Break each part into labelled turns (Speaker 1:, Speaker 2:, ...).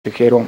Speaker 1: Consejero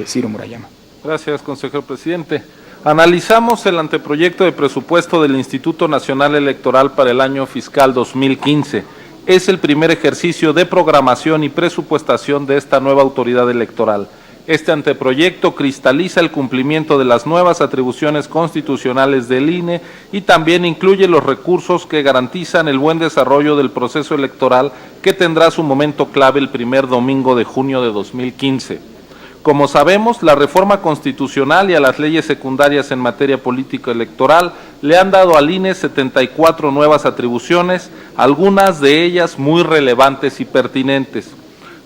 Speaker 1: Ciro Murayama.
Speaker 2: Gracias, consejero presidente. Analizamos el anteproyecto de presupuesto del Instituto Nacional Electoral para el año fiscal 2015. Es el primer ejercicio de programación y presupuestación de esta nueva autoridad electoral. Este anteproyecto cristaliza el cumplimiento de las nuevas atribuciones constitucionales del INE y también incluye los recursos que garantizan el buen desarrollo del proceso electoral que tendrá su momento clave el primer domingo de junio de 2015. Como sabemos, la reforma constitucional y a las leyes secundarias en materia política electoral le han dado al INE 74 nuevas atribuciones, algunas de ellas muy relevantes y pertinentes.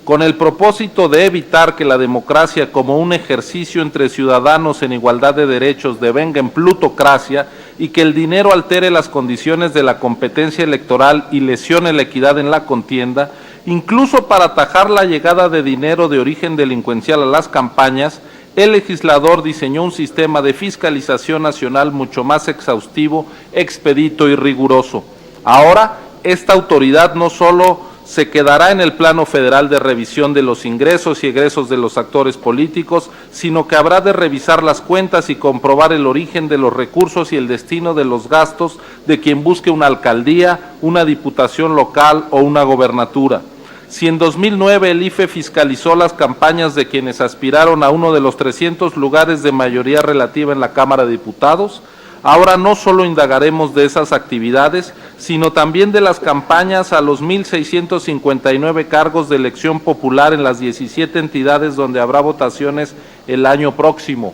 Speaker 2: Con el propósito de evitar que la democracia como un ejercicio entre ciudadanos en igualdad de derechos devenga en plutocracia y que el dinero altere las condiciones de la competencia electoral y lesione la equidad en la contienda, incluso para atajar la llegada de dinero de origen delincuencial a las campañas, el legislador diseñó un sistema de fiscalización nacional mucho más exhaustivo, expedito y riguroso. Ahora, esta autoridad no solo se quedará en el plano federal de revisión de los ingresos y egresos de los actores políticos, sino que habrá de revisar las cuentas y comprobar el origen de los recursos y el destino de los gastos de quien busque una alcaldía, una diputación local o una gobernatura. Si en 2009 el IFE fiscalizó las campañas de quienes aspiraron a uno de los 300 lugares de mayoría relativa en la Cámara de Diputados, ahora no solo indagaremos de esas actividades, sino también de las campañas a los 1,659 cargos de elección popular en las 17 entidades donde habrá votaciones el año próximo.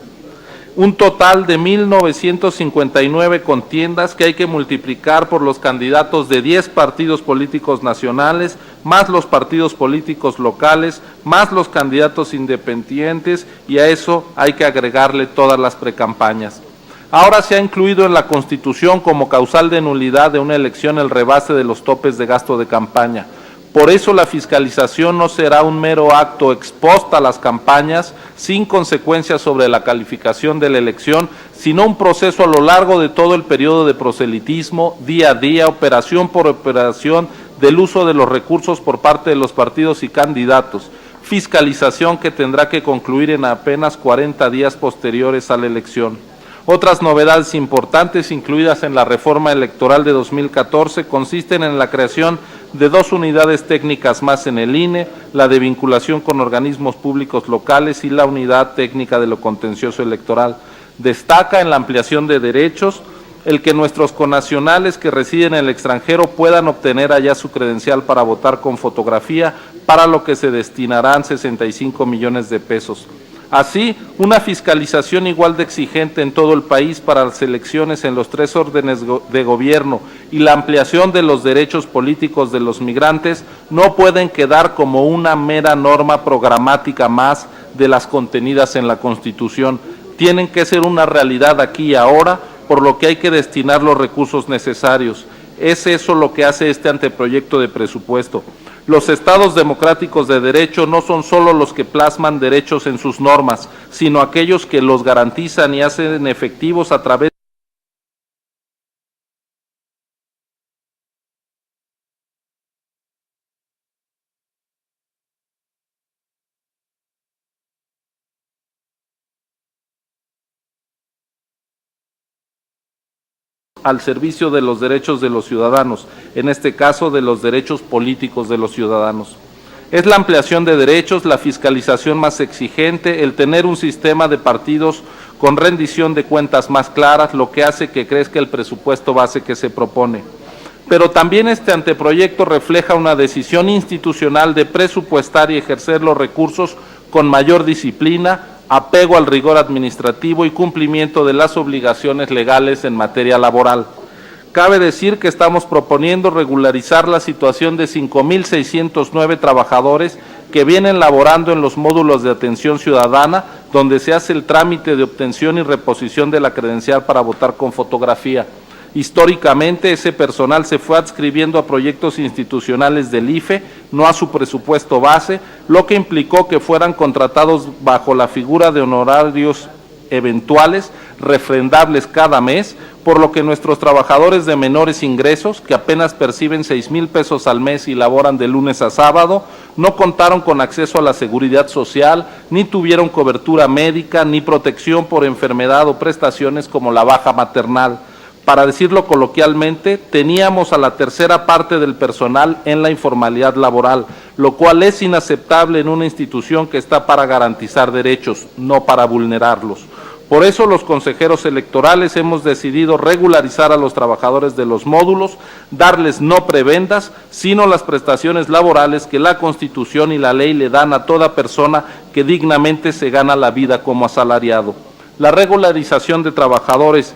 Speaker 2: Un total de 1,959 contiendas que hay que multiplicar por los candidatos de 10 partidos políticos nacionales, más los partidos políticos locales, más los candidatos independientes, y a eso hay que agregarle todas las precampañas. Ahora se ha incluido en la Constitución como causal de nulidad de una elección el rebase de los topes de gasto de campaña. Por eso la fiscalización no será un mero acto ex post a las campañas, sin consecuencias sobre la calificación de la elección, sino un proceso a lo largo de todo el periodo de proselitismo, día a día, operación por operación, del uso de los recursos por parte de los partidos y candidatos. Fiscalización que tendrá que concluir en apenas 40 días posteriores a la elección. Otras novedades importantes incluidas en la reforma electoral de 2014 consisten en la creación de 2 unidades técnicas más en el INE, la de vinculación con organismos públicos locales y la unidad técnica de lo contencioso electoral. Destaca en la ampliación de derechos el que nuestros connacionales que residen en el extranjero puedan obtener allá su credencial para votar con fotografía, para lo que se destinarán 65 millones de pesos. Así, una fiscalización igual de exigente en todo el país para las elecciones en los 3 órdenes de gobierno y la ampliación de los derechos políticos de los migrantes no pueden quedar como una mera norma programática más de las contenidas en la Constitución. Tienen que ser una realidad aquí y ahora, por lo que hay que destinar los recursos necesarios. Es eso lo que hace este anteproyecto de presupuesto. Los estados democráticos de derecho no son solo los que plasman derechos en sus normas, sino aquellos que los garantizan y hacen efectivos a través al servicio de los derechos de los ciudadanos, en este caso de los derechos políticos de los ciudadanos. Es la ampliación de derechos, la fiscalización más exigente, el tener un sistema de partidos con rendición de cuentas más claras, lo que hace que crezca el presupuesto base que se propone. Pero también este anteproyecto refleja una decisión institucional de presupuestar y ejercer los recursos con mayor disciplina, apego al rigor administrativo y cumplimiento de las obligaciones legales en materia laboral. Cabe decir que estamos proponiendo regularizar la situación de 5,609 trabajadores que vienen laborando en los módulos de atención ciudadana, donde se hace el trámite de obtención y reposición de la credencial para votar con fotografía. Históricamente, ese personal se fue adscribiendo a proyectos institucionales del IFE, no a su presupuesto base, lo que implicó que fueran contratados bajo la figura de honorarios eventuales, refrendables cada mes, por lo que nuestros trabajadores de menores ingresos, que apenas perciben 6,000 pesos al mes y laboran de lunes a sábado, no contaron con acceso a la seguridad social, ni tuvieron cobertura médica, ni protección por enfermedad o prestaciones como la baja maternal. Para decirlo coloquialmente, teníamos a la tercera parte del personal en la informalidad laboral, lo cual es inaceptable en una institución que está para garantizar derechos, no para vulnerarlos. Por eso los consejeros electorales hemos decidido regularizar a los trabajadores de los módulos, darles no prebendas, sino las prestaciones laborales que la Constitución y la ley le dan a toda persona que dignamente se gana la vida como asalariado. La regularización de trabajadores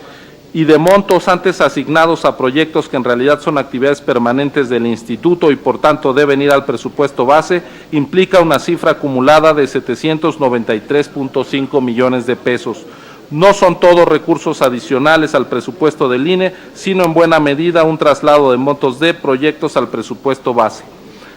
Speaker 2: y de montos antes asignados a proyectos que en realidad son actividades permanentes del instituto y por tanto deben ir al presupuesto base, implica una cifra acumulada de 793.5 millones de pesos. No son todos recursos adicionales al presupuesto del INE, sino en buena medida un traslado de montos de proyectos al presupuesto base.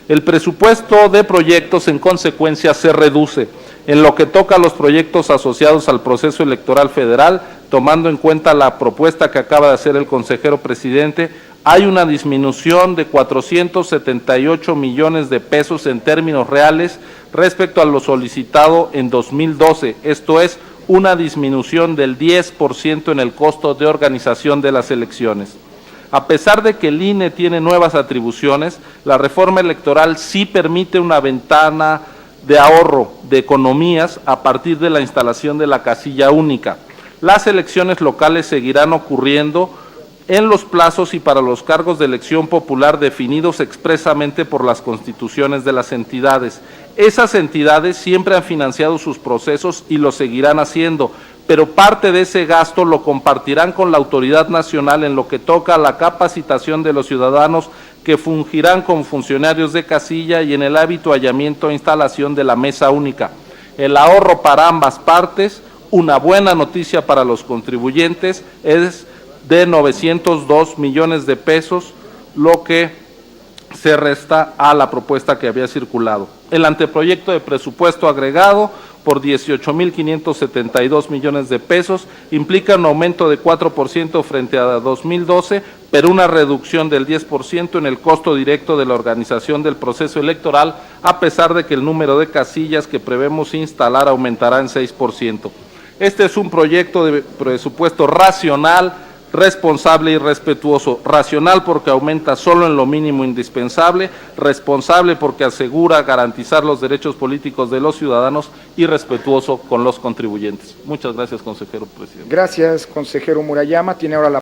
Speaker 2: El presupuesto de proyectos, en consecuencia, se reduce. En lo que toca a los proyectos asociados al proceso electoral federal, tomando en cuenta la propuesta que acaba de hacer el consejero presidente, hay una disminución de 478 millones de pesos en términos reales respecto a lo solicitado en 2012, esto es, una disminución del 10% en el costo de organización de las elecciones. A pesar de que el INE tiene nuevas atribuciones, la reforma electoral sí permite una ventana de ahorro de economías a partir de la instalación de la casilla única. Las elecciones locales seguirán ocurriendo en los plazos y para los cargos de elección popular definidos expresamente por las constituciones de las entidades. Esas entidades siempre han financiado sus procesos y lo seguirán haciendo, pero parte de ese gasto lo compartirán con la autoridad nacional en lo que toca a la capacitación de los ciudadanos que fungirán como funcionarios de casilla y en el habituallamiento e instalación de la mesa única. El ahorro para ambas partes, una buena noticia para los contribuyentes, es de 902 millones de pesos, lo que se resta a la propuesta que había circulado. El anteproyecto de presupuesto agregado por 18.572 millones de pesos implica un aumento de 4% frente a 2012, pero una reducción del 10% en el costo directo de la organización del proceso electoral, a pesar de que el número de casillas que prevemos instalar aumentará en 6%. Este es un proyecto de presupuesto racional, responsable y respetuoso. Racional porque aumenta solo en lo mínimo indispensable, responsable porque asegura garantizar los derechos políticos de los ciudadanos y respetuoso con los contribuyentes. Muchas gracias, consejero presidente.
Speaker 1: Gracias, consejero Murayama. Tiene ahora la